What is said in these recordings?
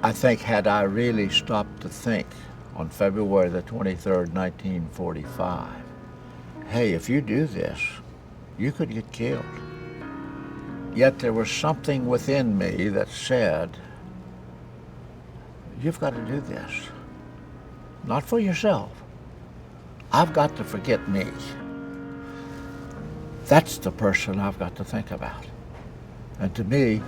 I think had I really stopped to think on February the 23rd, 1945, hey, if you do this, you could get killed. Yet there was something within me that said, you've got to do this. Not for yourself. I've got to forget me. That's the person I've got to think about. And to me,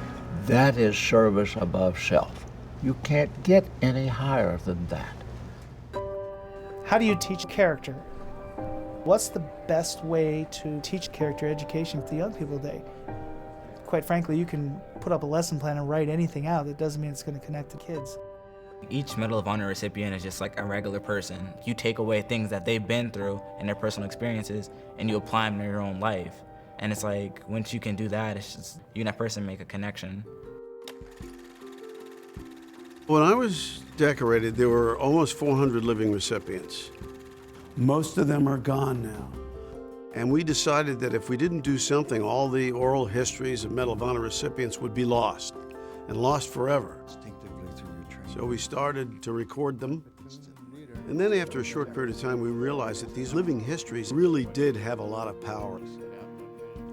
that is service above self. You can't get any higher than that. How do you teach character? What's the best way to teach character education to young people today? Quite frankly, you can put up a lesson plan and write anything out. That doesn't mean it's going to connect to kids. Each Medal of Honor recipient is just like a regular person. You take away things that they've been through and their personal experiences, and you apply them to your own life. And it's like, once you can do that, it's just, you and that person make a connection. When I was decorated, there were almost 400 living recipients. Most of them are gone now. And we decided that if we didn't do something, all the oral histories of Medal of Honor recipients would be lost, and lost forever. So we started to record them. And then after a short period of time, we realized that these living histories really did have a lot of power.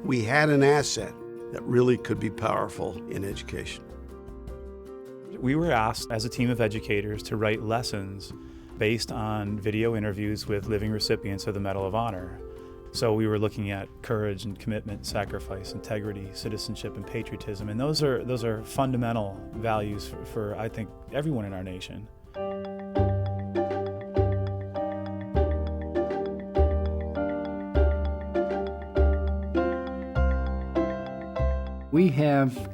We had an asset that really could be powerful in education. We were asked as a team of educators to write lessons based on video interviews with living recipients of the Medal of Honor. So we were looking at courage and commitment, sacrifice, integrity, citizenship, and patriotism. And those are fundamental values for I think, everyone in our nation. We have,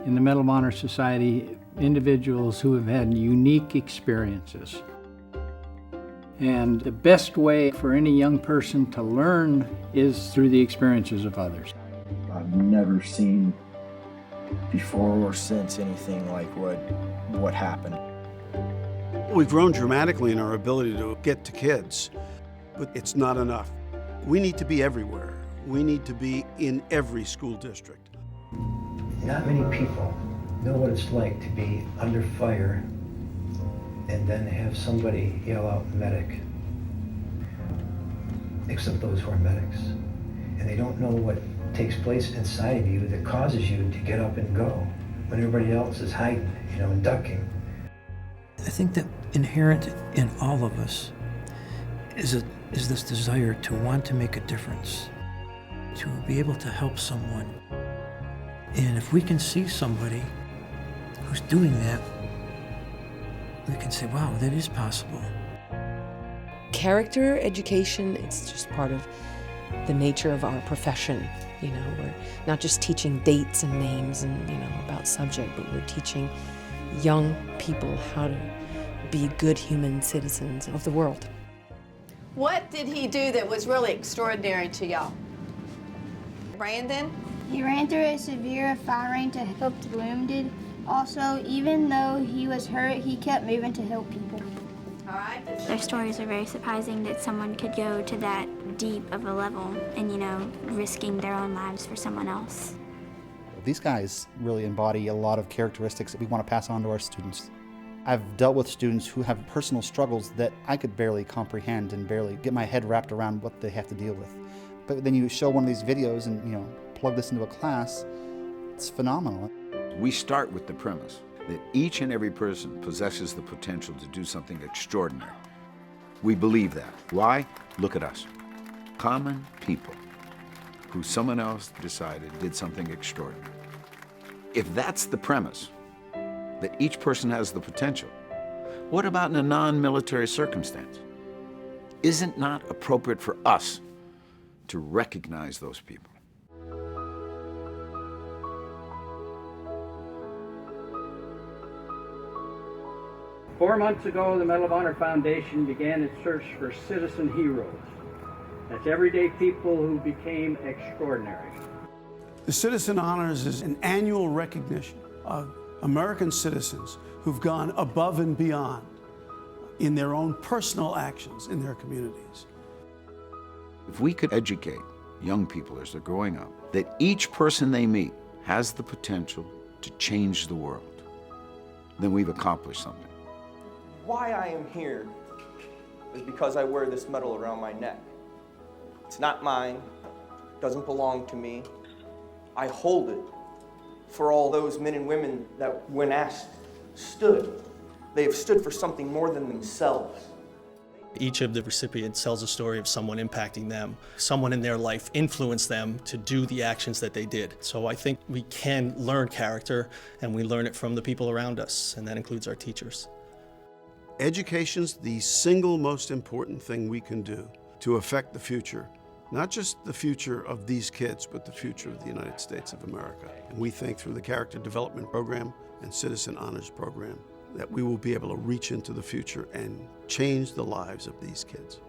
in the Medal of Honor Society, individuals who have had unique experiences. And the best way for any young person to learn is through the experiences of others. I've never seen before or since anything like what happened. We've grown dramatically in our ability to get to kids, but it's not enough. We need to be everywhere. We need to be in every school district. Not many people know what it's like to be under fire and then have somebody yell out medic, except those who are medics. And they don't know what takes place inside of you that causes you to get up and go when everybody else is hiding, and ducking. I think that inherent in all of us is this desire to want to make a difference, to be able to help someone. And if we can see somebody who's doing that, we can say, wow, that is possible. Character education, it's just part of the nature of our profession. We're not just teaching dates and names and, about subject, but we're teaching young people how to be good human citizens of the world. What did he do that was really extraordinary to y'all? Brandon? He ran through a severe fire rain to help the wounded. Also, even though he was hurt, he kept moving to help people. All right. Their stories are very surprising that someone could go to that deep of a level and, risking their own lives for someone else. These guys really embody a lot of characteristics that we want to pass on to our students. I've dealt with students who have personal struggles that I could barely comprehend and barely get my head wrapped around what they have to deal with. But then you show one of these videos and, plug this into a class, it's phenomenal. We start with the premise that each and every person possesses the potential to do something extraordinary. We believe that. Why? Look at us. Common people who someone else decided did something extraordinary. If that's the premise, that each person has the potential, what about in a non-military circumstance? Isn't it not appropriate for us to recognize those people? Four months ago, the Medal of Honor Foundation began its search for citizen heroes. That's everyday people who became extraordinary. The Citizen Honors is an annual recognition of American citizens who've gone above and beyond in their own personal actions in their communities. If we could educate young people as they're growing up, that each person they meet has the potential to change the world, then we've accomplished something. Why I am here is because I wear this medal around my neck. It's not mine, it doesn't belong to me. I hold it for all those men and women that, when asked, stood. They have stood for something more than themselves. Each of the recipients tells a story of someone impacting them. Someone in their life influenced them to do the actions that they did. So I think we can learn character, and we learn it from the people around us, and that includes our teachers. Education's the single most important thing we can do to affect the future. Not just the future of these kids, but the future of the United States of America. And we think through the Character Development Program and Citizen Honors Program that we will be able to reach into the future and change the lives of these kids.